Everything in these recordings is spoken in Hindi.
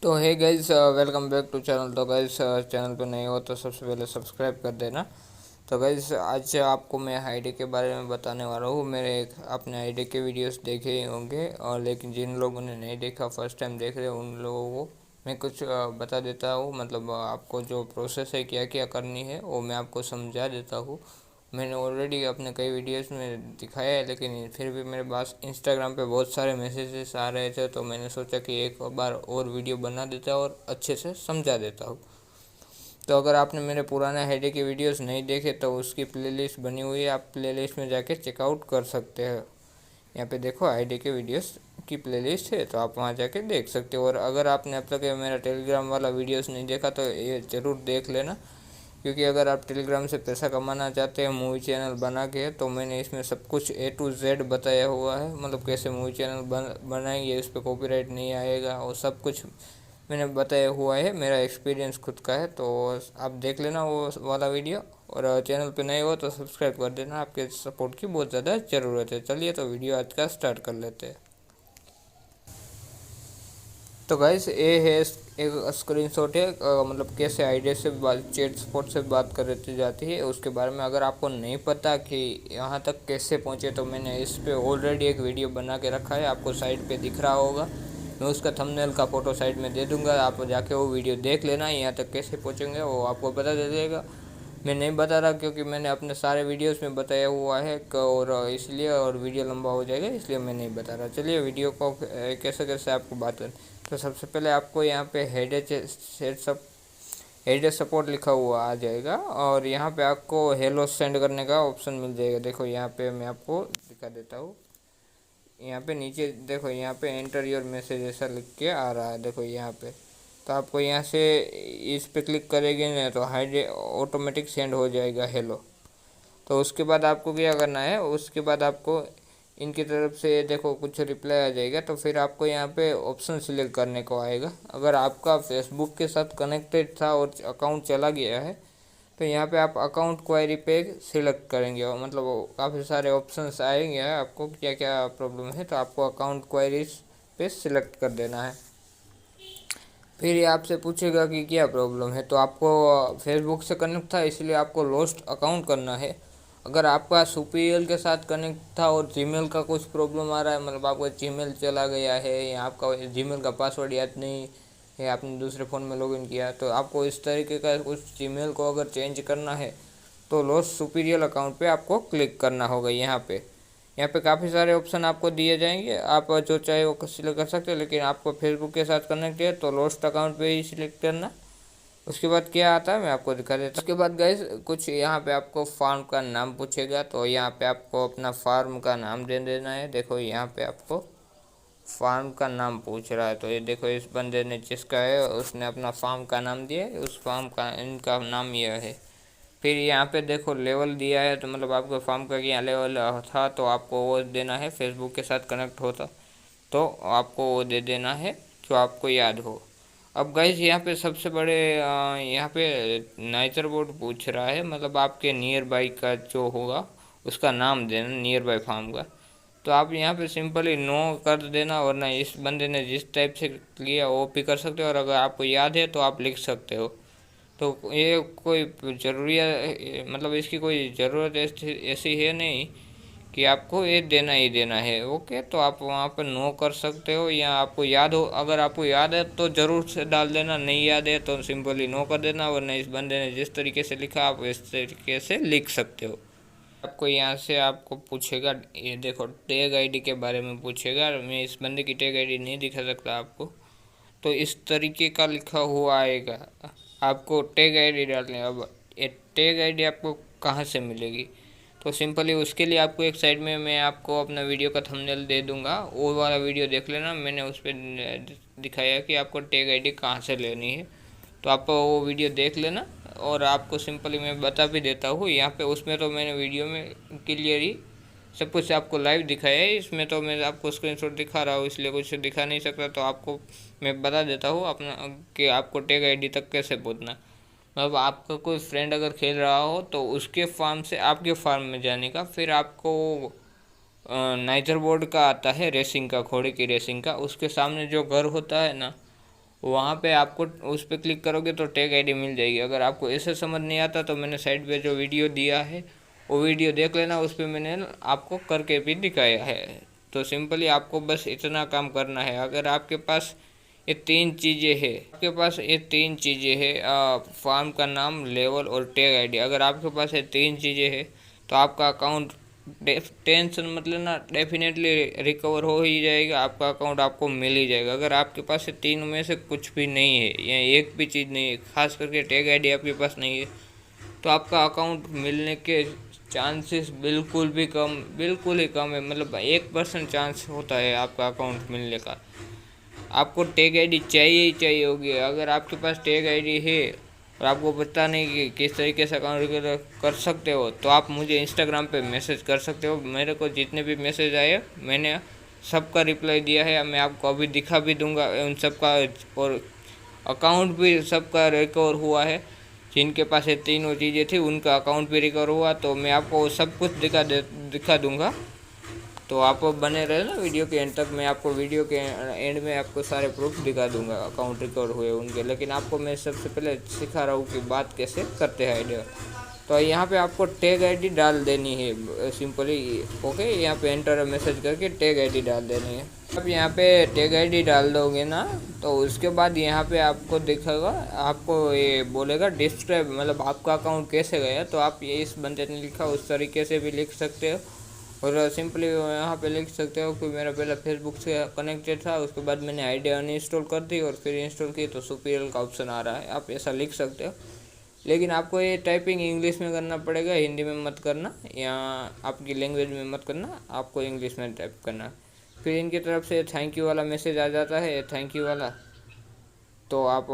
तो है guys, welcome back to channel. तो गाइज, चैनल पे नए हो तो सबसे पहले सब्सक्राइब कर देना। तो गाइज, आज आपको मैं आईडी के बारे में बताने वाला हूँ। आपने आईडी के वीडियोस देखे ही होंगे, और लेकिन जिन लोगों ने नहीं देखा, फर्स्ट टाइम देख रहे हैं, उन लोगों को मैं कुछ बता देता हूँ। मतलब आपको जो प्रोसेस है, क्या क्या करनी है, वो मैं आपको समझा देता हूँ। मैंने ऑलरेडी अपने कई वीडियोस में दिखाया है, लेकिन फिर भी मेरे पास इंस्टाग्राम पे बहुत सारे मैसेजेस आ रहे थे, तो मैंने सोचा कि एक बार और वीडियो बना देता और अच्छे से समझा देता हूँ। तो अगर आपने मेरे पुराने हाईडी के वीडियोस नहीं देखे तो उसकी प्लेलिस्ट बनी हुई है, आप प्लेलिस्ट में जाके चेकआउट कर सकते हैं। यहाँ पे देखो, आईडी के वीडियोस की प्लेलिस्ट है, तो आप वहाँ जाके देख सकते हो। और अगर आपने अब तक मेरा टेलीग्राम वाला वीडियोस नहीं देखा तो ये ज़रूर देख लेना, क्योंकि अगर आप टेलीग्राम से पैसा कमाना चाहते हैं मूवी चैनल बना के, तो मैंने इसमें सब कुछ A to Z बताया हुआ है। मतलब कैसे मूवी चैनल बनाएंगे, इस पर कॉपीराइट नहीं आएगा, और सब कुछ मैंने बताया हुआ है। मेरा एक्सपीरियंस खुद का है, तो आप देख लेना वो वाला वीडियो। और चैनल पे नए हो तो सब्सक्राइब कर देना, आपके सपोर्ट की बहुत ज़्यादा ज़रूरत है। चलिए, तो वीडियो आज का स्टार्ट कर लेते हैं। तो गाइस, ये है एक स्क्रीनशॉट है, मतलब कैसे आईडी से चैट स्पॉट से बात कर जाती है उसके बारे में। अगर आपको नहीं पता कि यहाँ तक कैसे पहुँचे, तो मैंने इस पे ऑलरेडी एक वीडियो बना के रखा है, आपको साइड पे दिख रहा होगा। मैं उसका थंबनेल का फ़ोटो साइड में दे दूँगा, आप जाके वो वीडियो देख लेना। यहाँ तक कैसे पहुँचेंगे वो आपको पता दे देगा। मैं नहीं बता रहा, क्योंकि मैंने अपने सारे वीडियोस में बताया हुआ है, और इसलिए, और वीडियो लंबा हो जाएगा, इसलिए मैं नहीं बता रहा। चलिए, वीडियो को कैसे कैसे आपको बात करें। तो सबसे पहले आपको यहाँ पे हेड सपोर्ट लिखा हुआ आ जाएगा, और यहाँ पे आपको हेलो सेंड करने का ऑप्शन मिल जाएगा। देखो, यहाँ पे मैं आपको दिखा देता हूँ। यहाँ पे नीचे देखो, यहाँ पे एंटर योर मैसेज ऐसा लिख के आ रहा है, देखो यहाँ पे। तो आपको यहाँ से इस पे क्लिक करेंगे ना, तो हाइड ऑटोमेटिक सेंड हो जाएगा हेलो। तो उसके बाद आपको क्या करना है, उसके बाद आपको इनकी तरफ से देखो कुछ रिप्लाई आ जाएगा, तो फिर आपको यहाँ पे ऑप्शन सिलेक्ट करने को आएगा। अगर आपका फेसबुक के साथ कनेक्टेड था और अकाउंट चला गया है, तो यहाँ पे आप अकाउंट क्वायरी पे सिलेक्ट करेंगे, और मतलब काफ़ी सारे ऑप्शंस आएंगे आपको क्या क्या प्रॉब्लम है, तो आपको अकाउंट क्वायरीज पे सिलेक्ट कर देना है। फिर ये आपसे पूछेगा कि क्या प्रॉब्लम है, तो आपको फेसबुक से कनेक्ट था इसलिए आपको लॉस्ट अकाउंट करना है। अगर आपका सुपीरियर के साथ कनेक्ट था और जीमेल का कुछ प्रॉब्लम आ रहा है, मतलब आपका जीमेल चला गया है, या आपका जीमेल का पासवर्ड याद नहीं है, आपने दूसरे फ़ोन में लॉगिन किया, तो आपको इस तरीके का कुछ जीमेल को अगर चेंज करना है, तो लॉस्ट सुपीरियर अकाउंट पे आपको क्लिक करना होगा। यहाँ पे काफ़ी सारे ऑप्शन आपको दिए जाएंगे, आप जो चाहे वो सिलेक्ट कर सकते हो, लेकिन आपको फेसबुक के साथ कनेक्ट है तो लॉस्ट अकाउंट पे ही सिलेक्ट करना। उसके बाद क्या आता है मैं आपको दिखा देता हूँ। उसके बाद गाइस, कुछ यहाँ पे आपको फार्म का नाम पूछेगा, तो यहाँ पे आपको अपना फार्म का नाम दे देना है। देखो, यहाँ पे आपको फार्म का नाम पूछ रहा है, तो ये देखो, इस बंदे ने जिसका है उसने अपना फार्म का नाम दिया है, उस फार्म का इनका नाम यह है। फिर यहाँ पे देखो लेवल दिया है, तो मतलब आपको फॉर्म का क्या लेवल था, तो आपको वो देना है। फेसबुक के साथ कनेक्ट होता तो आपको वो दे देना है जो आपको याद हो। अब गाइस, यहाँ पे सबसे बड़े यहाँ पे नाइचर बोर्ड पूछ रहा है, मतलब आपके नियर बाई का जो होगा उसका नाम देना, नियर बाई फार्म का। तो आप यहाँ पे सिंपली नो कर देना, वरना इस बंदे ने जिस टाइप से लिया वो भी कर सकते हो, और अगर आपको याद है तो आप लिख सकते हो। तो ये कोई ज़रूरी मतलब इसकी कोई ज़रूरत ऐसी है नहीं कि आपको ये देना ही देना है। ओके, तो आप वहाँ पर नो कर सकते हो, या आपको याद हो, अगर आपको याद है तो ज़रूर से डाल देना, नहीं याद है तो सिंपली नो कर देना, वरना इस बंदे ने जिस तरीके से लिखा आप इस तरीके से लिख सकते हो। आपको यहाँ से आपको पूछेगा, ये देखो टैग आईडी के बारे में पूछेगा। मैं इस बंदे की टैग आईडी नहीं दिखा सकता आपको, तो इस तरीके का लिखा हुआ आएगा, आपको टैग आईडी डालनी है। अब ये टैग आईडी आपको कहाँ से मिलेगी, तो सिंपली उसके लिए आपको एक साइड में मैं आपको अपना वीडियो का थंबनेल दे दूंगा, वो वाला वीडियो देख लेना। मैंने उस पर दिखाया कि आपको टैग आईडी कहाँ से लेनी है, तो आप वो वीडियो देख लेना। और आपको सिंपली मैं बता भी देता हूँ, यहाँ पे उसमें तो मैंने वीडियो में क्लियरली सब कुछ आपको लाइव दिखाया है, इसमें तो मैं आपको स्क्रीनशॉट दिखा रहा हूँ, इसलिए कुछ दिखा नहीं सकता। तो आपको मैं बता देता हूँ अपना कि आपको टैग आईडी तक कैसे पहुँचना। मतलब आपका कोई फ्रेंड अगर खेल रहा हो, तो उसके फार्म से आपके फार्म में जाने का, फिर आपको नाइजर बोर्ड का आता है रेसिंग का, घोड़े की रेसिंग का, उसके सामने जो घर होता है ना, वहाँ पे आपको उस पर क्लिक करोगे तो टैग आईडी मिल जाएगी। अगर आपको ऐसे समझ नहीं आता तो मैंने साइड पे जो वीडियो दिया है वो वीडियो देख लेना, उस पर मैंने आपको करके भी दिखाया है। तो सिंपली आपको बस इतना काम करना है। अगर आपके पास ये तीन चीज़ें हैं, आपके पास ये तीन चीज़ें हैं, फार्म का नाम, लेवल और टैग आईडी, अगर आपके पास ये तीन चीज़ें हैं तो आपका अकाउंट, टेंशन मत लेना, डेफिनेटली रिकवर हो ही जाएगा। आपका अकाउंट आपको मिल ही जाएगा। अगर आपके पास ये तीनों में से कुछ भी नहीं है या एक भी चीज़ नहीं है, खास करके टैग आईडी आपके पास नहीं है, तो आपका अकाउंट मिलने के चांसेस बिल्कुल ही कम है। मतलब 1% चांस होता है आपका अकाउंट मिलने का। आपको टैग आईडी चाहिए ही चाहिए होगी। अगर आपके पास टैग आईडी है और आपको पता नहीं कि किस तरीके से अकाउंट कर सकते हो, तो आप मुझे इंस्टाग्राम पे मैसेज कर सकते हो। मेरे को जितने भी मैसेज आए मैंने सबका रिप्लाई दिया है। मैं आपको अभी दिखा भी दूंगा उन सबका, और अकाउंट भी सबका रिकवर हुआ है। जिनके पास ये तीनों चीज़ें थी उनका अकाउंट भी रिकवर हुआ, तो मैं आपको सब कुछ दिखा दूंगा। तो आप बने रहे ना वीडियो के एंड तक। मैं आपको वीडियो के एंड में आपको सारे प्रूफ दिखा दूंगा अकाउंट रिकवर हुए उनके। लेकिन आपको मैं सबसे पहले सिखा रहा हूँ कि बात कैसे करते हैं आईडिया। तो यहाँ पे आपको टैग आईडी डाल देनी है सिंपली। ओके, यहाँ पे एंटर मैसेज करके टैग आईडी डाल देनी है। आप यहाँ पे टैग आईडी डाल दोगे ना, तो उसके बाद यहाँ पे आपको दिखेगा, आपको ये बोलेगा डिस्क्राइब, मतलब आपका अकाउंट कैसे गया। तो आप ये इस बंदे ने लिखा उस तरीके से भी लिख सकते हो, और सिंपली यहाँ पे लिख सकते हो कि मेरा पहले फेसबुक से कनेक्टेड था, उसके बाद मैंने आईडी अनइंस्टॉल कर दी और फिर इंस्टॉल की तो सुपीरियर का ऑप्शन आ रहा है। आप ऐसा लिख सकते हो, लेकिन आपको ये टाइपिंग इंग्लिश में करना पड़ेगा, हिंदी में मत करना या आपकी लैंग्वेज में मत करना, आपको इंग्लिश में टाइप करना। फिर इनकी तरफ से थैंक यू वाला मैसेज आ जाता है, थैंक यू वाला। तो आप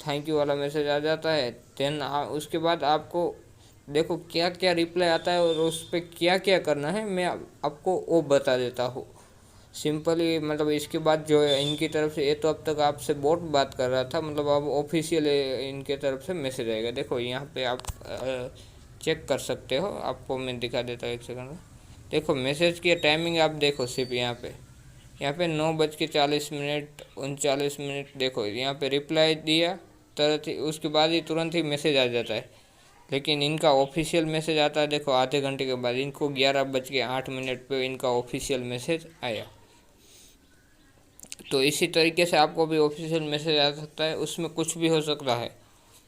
थैंक यू वाला मैसेज आ जाता है। देन उसके बाद आपको देखो क्या क्या रिप्लाई आता है और उस पर क्या क्या करना है, मैं आपको वो बता देता हूँ सिंपली। मतलब इसके बाद जो है इनकी तरफ से, ये तो अब तक आपसे बहुत बात कर रहा था, मतलब अब ऑफिशियल इनके तरफ से मैसेज आएगा। देखो यहाँ पे आप चेक कर सकते हो, आपको मैं दिखा देता हूँ एक सेकंड में। देखो मैसेज की टाइमिंग आप देखो सिर्फ यहाँ पे 9:40 39 देखो यहाँ पे रिप्लाई दिया तुरंत ही, उसके बाद ही तुरंत ही मैसेज आ जाता है। लेकिन इनका ऑफिशियल मैसेज आता है देखो आधे घंटे के बाद। इनको 11:08 पे इनका ऑफिशियल मैसेज आया। तो इसी तरीके से आपको भी ऑफिशियल मैसेज आ सकता है, उसमें कुछ भी हो सकता है।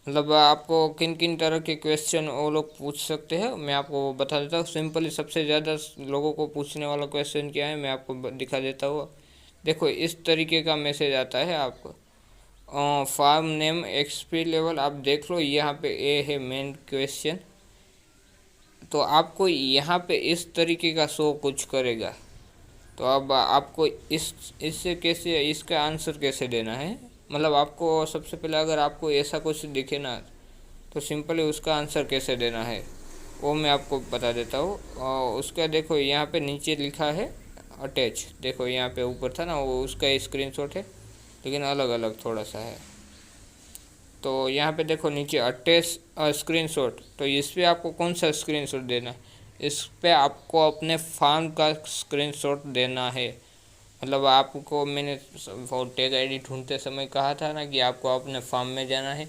मतलब आपको किन किन तरह के क्वेश्चन वो लोग पूछ सकते हैं, मैं आपको बता देता हूँ। सिंपली सबसे ज़्यादा लोगों को पूछने वाला क्वेश्चन क्या है, मैं आपको दिखा देता हूँ। देखो इस तरीके का मैसेज आता है आपको, फार्म नेम एक्सपी लेवल, आप देख लो यहाँ पे ए है मेन क्वेश्चन। तो आपको यहाँ पे इस तरीके का शो कुछ करेगा। तो अब आपको इससे कैसे, इसका आंसर कैसे देना है, मतलब आपको सबसे पहले अगर आपको ऐसा कुछ दिखे ना, तो सिंपली उसका आंसर कैसे देना है वो मैं आपको बता देता हूँ। उसका देखो यहाँ पे नीचे लिखा है अटैच, देखो यहाँ पे ऊपर था ना वो उसका स्क्रीनशॉट है, लेकिन अलग अलग थोड़ा सा है। तो यहाँ पे देखो नीचे अटैच स्क्रीनशॉट, तो इस पर आपको कौन सा स्क्रीनशॉट देना है, इस पे आपको अपने फार्म का स्क्रीनशॉट देना है। मतलब आपको मैंने टैग आईडी ढूंढते समय कहा था ना कि आपको अपने फार्म में जाना है,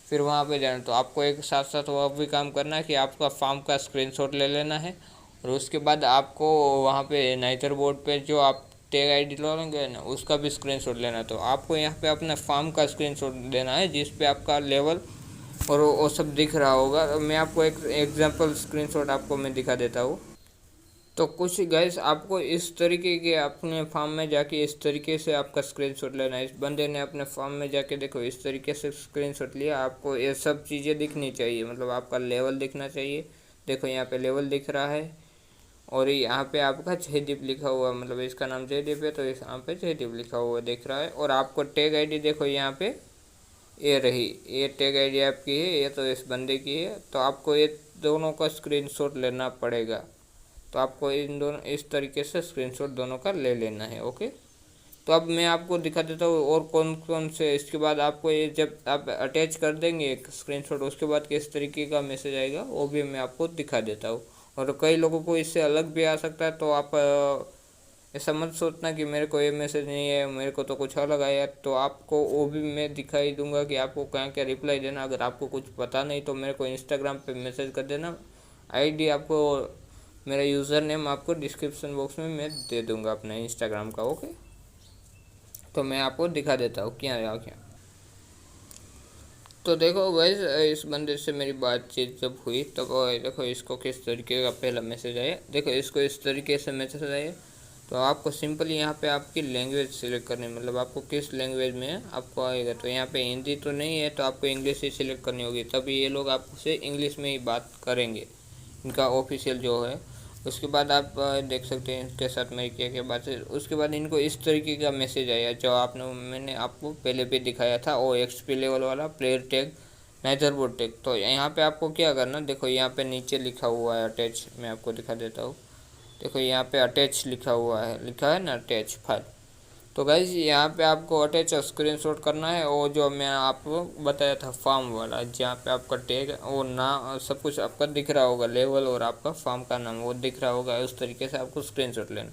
फिर वहाँ पे जाना, तो आपको एक साथ साथ वह भी काम करना है कि आपका फार्म का स्क्रीनशॉट ले लेना है, और उसके बाद आपको वहाँ पे नाइटर बोर्ड पे जो आप टैग आईडी लोगे ना उसका भी स्क्रीनशॉट लेना है। तो आपको यहाँ पे अपने फार्म का स्क्रीनशॉट देना है जिस पे आपका लेवल और वो सब दिख रहा होगा। तो मैं आपको एक एग्जांपल स्क्रीनशॉट आपको मैं दिखा देता हूँ। तो कुछ गाइस आपको इस तरीके के अपने फार्म में जाके इस तरीके से आपका स्क्रीनशॉट लेना है। इस बंदे ने अपने फार्म में जाके देखो इस तरीके से स्क्रीनशॉट लिया। आपको ये सब चीज़ें दिखनी चाहिए, मतलब आपका लेवल दिखना चाहिए। देखो यहाँ पे लेवल दिख रहा है, और यहाँ पे आपका जयदीप लिखा हुआ, मतलब इसका नाम जयदीप है तो इस यहाँ पे जयदीप लिखा हुआ दिख रहा है। और आपको टैग आईडी देखो यहाँ पे ये रही, ये टैग आईडी आपकी है, ये तो इस बंदे की है। तो आपको ये दोनों का स्क्रीनशॉट लेना पड़ेगा। तो आपको इन दोनों इस तरीके से स्क्रीनशॉट दोनों का ले लेना है। ओके, तो अब मैं आपको दिखा देता हूँ और कौन कौन से। इसके बाद आपको ये जब आप अटैच कर देंगे एक स्क्रीनशॉट, उसके बाद किस तरीके का मैसेज आएगा वो भी मैं आपको दिखा देता हूँ। और कई लोगों को इससे अलग भी आ सकता है, तो आप ऐसा मत सोचना कि मेरे को ये मैसेज नहीं है, मेरे को तो कुछ अलग आया। तो आपको वो भी मैं दिखाई दूंगा कि आपको क्या क्या रिप्लाई देना। अगर आपको कुछ पता नहीं तो मेरे को इंस्टाग्राम पे मैसेज कर देना। आईडी आपको, मेरा यूज़र नेम आपको डिस्क्रिप्शन बॉक्स में मैं दे दूंगा अपने इंस्टाग्राम का। ओके, तो मैं आपको दिखा देता हूँ क्या रहा क्या। तो देखो गाइस, इस बंदे से मेरी बातचीत जब हुई तब देखो इसको किस तरीके का पहला मैसेज आया। देखो इसको इस तरीके से मैसेज आया। तो आपको सिंपली यहाँ पे आपकी लैंग्वेज सिलेक्ट करनी है, मतलब आपको किस लैंग्वेज में आपको आएगा। तो यहाँ पे हिंदी तो नहीं है तो आपको इंग्लिश ही सिलेक्ट करनी होगी, तभी ये लोग आपसे इंग्लिश में ही बात करेंगे, इनका ऑफिशियल जो है। उसके बाद आप देख सकते हैं इनके साथ मेरी क्या क्या बात है। उसके बाद इनको इस तरीके का मैसेज आया जो मैंने आपको पहले भी दिखाया था, ओ XP लेवल वाला प्लेयर टैग मैदरबोर्ड टैग। तो यहाँ पे आपको क्या करना, देखो यहाँ पे नीचे लिखा हुआ है अटैच, मैं आपको दिखा देता हूँ। देखो यहाँ पे अटैच लिखा है ना अटैच फाइल। तो गाइज यहाँ पे आपको अटैच स्क्रीनशॉट करना है। वो जो मैं आपको बताया था फॉर्म वाला, जहाँ पे आपका टैग वो ना सब कुछ आपका दिख रहा होगा, लेवल और आपका फॉर्म का नाम वो दिख रहा होगा, उस तरीके से आपको स्क्रीनशॉट लेना।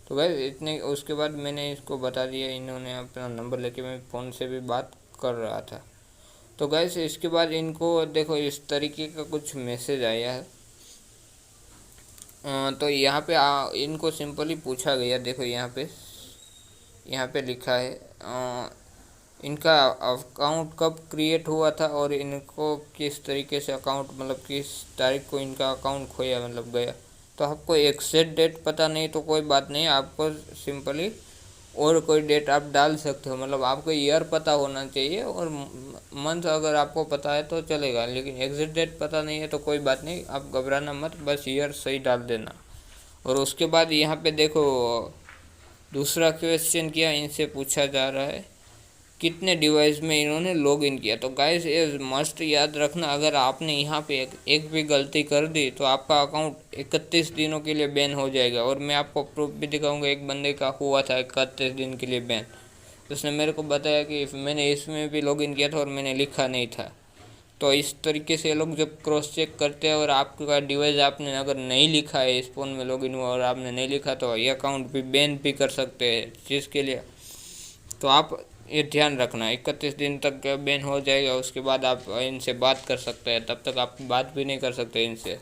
तो गाइज इतने, उसके बाद मैंने इसको बता दिया, इन्होंने अपना नंबर लेके मैं फ़ोन से भी बात कर रहा था। तो गाइज इसके बाद इनको देखो इस तरीके का कुछ मैसेज आया है। तो यहाँ पे इनको सिंपली पूछा गया, देखो यहाँ पे लिखा है इनका अकाउंट कब क्रिएट हुआ था और इनको किस तरीके से अकाउंट, मतलब किस तारीख को इनका अकाउंट खोया, मतलब गया। तो आपको एग्जैक्ट डेट पता नहीं तो कोई बात नहीं, आपको सिंपली और कोई डेट आप डाल सकते हो, मतलब आपको ईयर पता होना चाहिए और मंथ अगर आपको पता है तो चलेगा, लेकिन एग्जैक्ट डेट पता नहीं है तो कोई बात नहीं, आप घबराना मत, बस ईयर सही डाल देना। और उसके बाद यहाँ पे देखो दूसरा क्वेश्चन क्या इनसे पूछा जा रहा है, कितने डिवाइस में इन्होंने लॉगिन किया। तो गाइस ये मस्ट याद रखना, अगर आपने यहाँ पे एक भी गलती कर दी तो आपका अकाउंट 31 दिनों के लिए बैन हो जाएगा। और मैं आपको प्रूफ भी दिखाऊंगा, एक बंदे का हुआ था 31 दिन के लिए बैन। उसने मेरे को बताया कि मैंने इसमें भी लॉगिन किया था और मैंने लिखा नहीं था। तो इस तरीके से लोग जब क्रॉस चेक करते हैं और आपका डिवाइस आपने अगर नहीं लिखा है, इस फ़ोन में लॉगिन हुआ और आपने नहीं लिखा तो ये अकाउंट भी बैन भी कर सकते हैं, जिसके लिए तो आप ये ध्यान रखना 31 दिन तक बैन हो जाएगा। उसके बाद आप इनसे बात कर सकते हैं, तब तक आप बात भी नहीं कर सकते इनसे।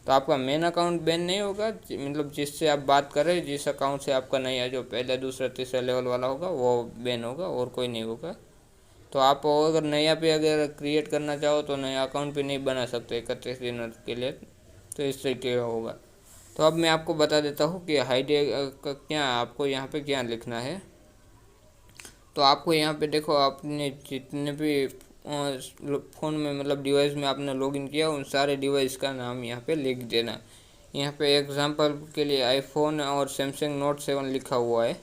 तो आपका मेन अकाउंट बैन नहीं होगा, मतलब जिससे आप बात कर रहे हैं, जिस अकाउंट से आपका नहीं है, जो पहला दूसरा तीसरा लेवल वाला होगा वो बैन होगा और कोई नहीं होगा। तो आप अगर नया पे अगर क्रिएट करना चाहो तो नया अकाउंट भी नहीं बना सकते 31 दिन के लिए, तो इस तरीके का होगा। तो अब मैं आपको बता देता हूँ कि हाइड का क्या आपको यहाँ पे क्या लिखना है। तो आपको यहाँ पे देखो आपने जितने भी फ़ोन में मतलब डिवाइस में आपने लॉगिन किया उन सारे डिवाइस का नाम यहाँ पे लिख देना। यहाँ पे एग्जांपल के लिए आईफोन और सैमसंग नोट 7 लिखा हुआ है।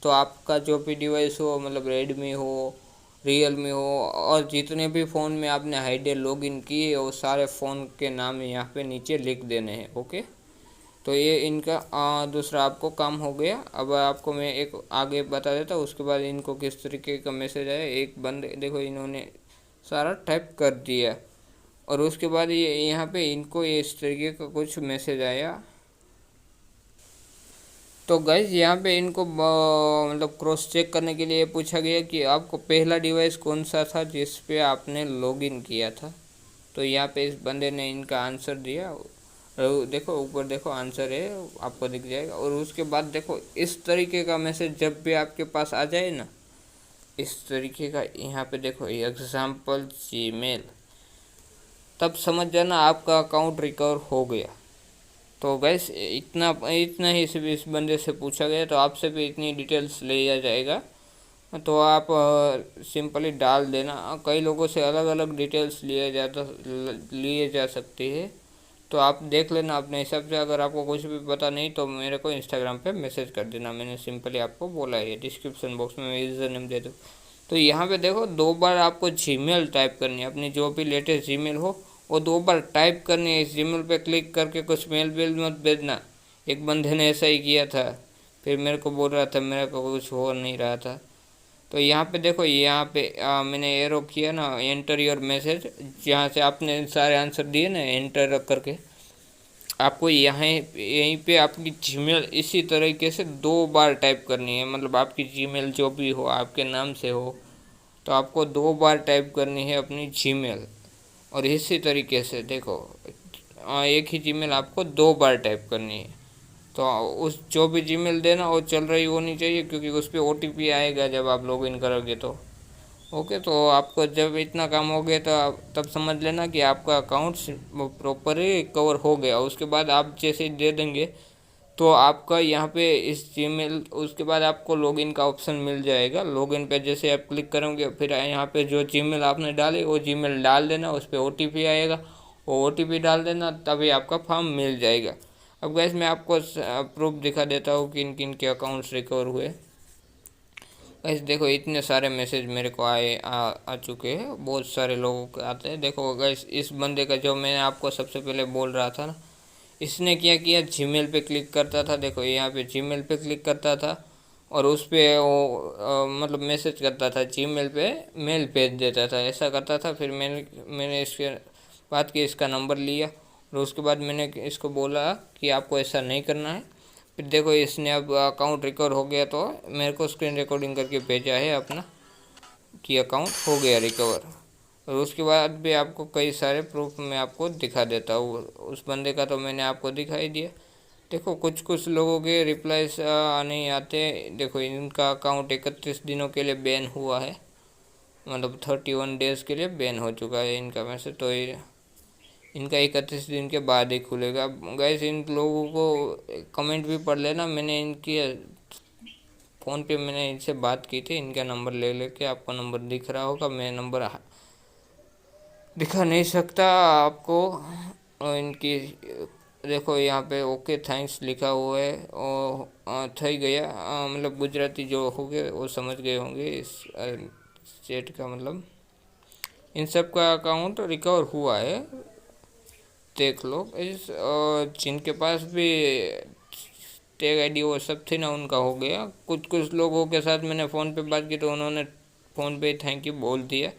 तो आपका जो भी डिवाइस हो, मतलब रेडमी हो, रियलमी हो, और जितने भी फ़ोन में आपने हाइडे लॉगिन किए वो सारे फ़ोन के नाम यहाँ पे नीचे लिख देने हैं। ओके, तो ये इनका दूसरा आपको काम हो गया। अब आपको मैं एक आगे बता देता हूँ, उसके बाद इनको किस तरीके का मैसेज आया। एक बंदे देखो इन्होंने सारा टाइप कर दिया और उसके बाद ये यहाँ पे इनको ये इस तरीके का कुछ मैसेज आया। तो गाइज यहाँ पे इनको मतलब क्रॉस चेक करने के लिए पूछा गया कि आपको पहला डिवाइस कौन सा था जिस पे आपने लॉगिन किया था। तो यहाँ पे इस बंदे ने इनका आंसर दिया, देखो ऊपर देखो आंसर है आपको दिख जाएगा। और उसके बाद देखो इस तरीके का मैसेज जब भी आपके पास आ जाए ना, इस तरीके का यहाँ पे देखो एग्जाम्पल जीमेल, तब समझ जाना आपका अकाउंट रिकवर हो गया। तो गैस इतना इतना ही सिर्फ इस बंदे से पूछा गया, तो आपसे भी इतनी डिटेल्स लिया जाएगा। तो आप सिंपली डाल देना। कई लोगों से अलग अलग डिटेल्स लिए जा सकती है, तो आप देख लेना अपने हिसाब से। अगर आपको कुछ भी पता नहीं तो मेरे को इंस्टाग्राम पे मैसेज कर देना, मैंने सिंपली आपको बोला है, डिस्क्रिप्शन बॉक्स में मैं यूज़र नेम दे दूँ। तो यहाँ पे देखो 2 बार आपको जीमेल टाइप करनी है, अपनी जो भी लेटेस्ट जीमेल हो वो 2 बार टाइप करनी है। इस जीमेल पे क्लिक करके कुछ मेल बेल मत भेजना। एक बंदे ने ऐसा ही किया था, फिर मेरे को बोल रहा था मेरे को कुछ हो नहीं रहा था। तो यहाँ पे देखो यहाँ पे मैंने एरो किया ना, एंटर योर मैसेज, जहाँ से आपने सारे आंसर दिए ना एंटर करके, आपको यहाँ यहीं पे आपकी जीमेल इसी तरीके से 2 बार टाइप करनी है, मतलब आपकी जीमेल जो भी हो आपके नाम से हो तो आपको 2 बार टाइप करनी है अपनी जीमेल। और इसी तरीके से देखो एक ही जीमेल आपको 2 बार टाइप करनी है। तो उस जो भी जीमेल देना वो चल रही होनी चाहिए, क्योंकि उस पर OTP आएगा जब आप लॉगिन करोगे तो। ओके, तो आपको जब इतना काम हो गया तो तब समझ लेना कि आपका अकाउंट प्रॉपरली कवर हो गया। उसके बाद आप जैसे ही दे देंगे तो आपका यहाँ पे इस जीमेल, उसके बाद आपको लॉगिन का ऑप्शन मिल जाएगा। लॉगिन पे जैसे आप क्लिक करोगे फिर यहाँ पे जो जीमेल आपने डाली वो जीमेल डाल देना, उस पर OTP आएगा, वो OTP डाल देना, तभी आपका फॉर्म मिल जाएगा। अब गैस मैं आपको प्रूफ दिखा देता हूँ किन किन के अकाउंट्स रिकवर हुए। गैस देखो इतने सारे मैसेज मेरे को आ चुके हैं, बहुत सारे लोगों के आते हैं। देखो गैस इस बंदे का जो मैंने आपको सबसे पहले बोल रहा था ना, इसने क्या किया, जीमेल पे क्लिक करता था। देखो यहाँ पे जीमेल पे क्लिक करता था और उस पर वो मतलब मैसेज करता था, जीमेल पे मेल भेज देता था, ऐसा करता था। फिर मैंने इसके बात की, इसका नंबर लिया और उसके बाद मैंने इसको बोला कि आपको ऐसा नहीं करना है। फिर देखो इसने अब अकाउंट रिकवर हो गया, तो मेरे को स्क्रीन रिकॉर्डिंग करके भेजा है अपना कि अकाउंट हो गया रिकवर। और उसके बाद भी आपको कई सारे प्रूफ मैं आपको दिखा देता हूँ। उस बंदे का तो मैंने आपको दिखाई दिया। देखो कुछ कुछ लोगों के रिप्लाईस नहीं आते। देखो इनका अकाउंट 31 दिनों के लिए बैन हुआ है, मतलब 31 डेज़ के लिए बैन हो चुका है इनका मैसेज। तो इनका 31 दिन के बाद ही खुलेगा। गैस इन लोगों को कमेंट भी पढ़ लेना, मैंने इनकी फ़ोन पे मैंने इनसे बात की थी, इनका नंबर ले लेके, आपको नंबर दिख रहा होगा, मैं नंबर दिखा नहीं सकता आपको। और इनकी देखो यहाँ पे ओके थैंक्स लिखा हुआ है और थई गया, मतलब गुजराती जो हो गए वो समझ गए होंगे इस चैट का मतलब। इन सब का अकाउंट रिकवर हुआ है, देख लो। इस जिनके पास भी टैग ID वो सब थी ना उनका हो गया। कुछ कुछ लोगों के साथ मैंने फ़ोन पे बात की तो उन्होंने फ़ोन पे थैंक यू बोल दिया,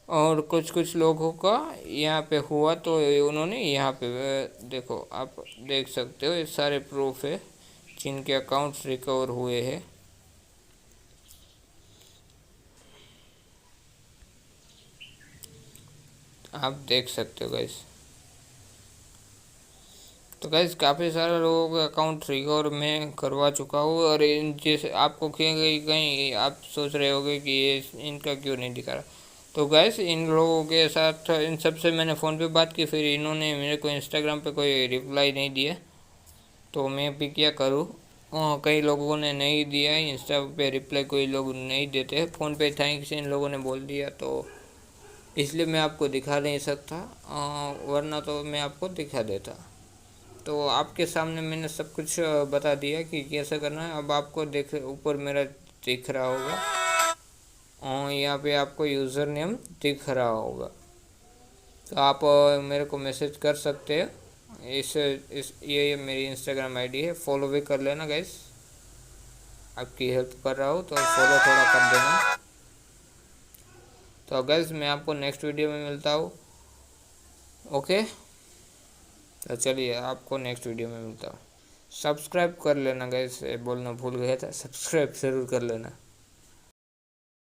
और कुछ कुछ लोगों का यहाँ पे हुआ तो उन्होंने यहाँ पे देखो आप देख सकते हो, ये सारे प्रूफ है जिनके अकाउंट्स रिकवर हुए हैं। आप देख सकते हो गाइस। तो गाइस काफ़ी सारे लोगों के अकाउंट रिकवर मैं करवा चुका हूँ। और इन जैसे आपको कहीं कहीं आप सोच रहे होगे कि ये इनका क्यों नहीं दिखा रहा, तो गैस इन लोगों के साथ इन सब से मैंने फ़ोन पे बात की, फिर इन्होंने मेरे को इंस्टाग्राम पे कोई रिप्लाई नहीं दिया, तो मैं भी क्या करूँ। कई लोगों ने नहीं दिया इंस्टा पे रिप्लाई, कोई लोग नहीं देते। फ़ोन पे थैंक्स इन लोगों ने बोल दिया, तो इसलिए मैं आपको दिखा नहीं सकता, वरना तो मैं आपको दिखा देता। तो आपके सामने मैंने सब कुछ बता दिया कि कैसे करना है। अब आपको देख ऊपर मेरा दिख रहा होगा, और यहाँ पे आपको यूज़र नेम दिख रहा होगा, तो आप मेरे को मैसेज कर सकते हैं। इस ये मेरी इंस्टाग्राम ID है, फॉलो भी कर लेना गाइस। आपकी हेल्प कर रहा हूँ तो फॉलो थोड़ा कर देना। तो गाइस मैं आपको नेक्स्ट वीडियो में मिलता हूँ। ओके, तो चलिए आपको नेक्स्ट वीडियो में मिलता हूँ। सब्सक्राइब कर लेना गाइस, बोलना भूल गया था, सब्सक्राइब ज़रूर कर लेना।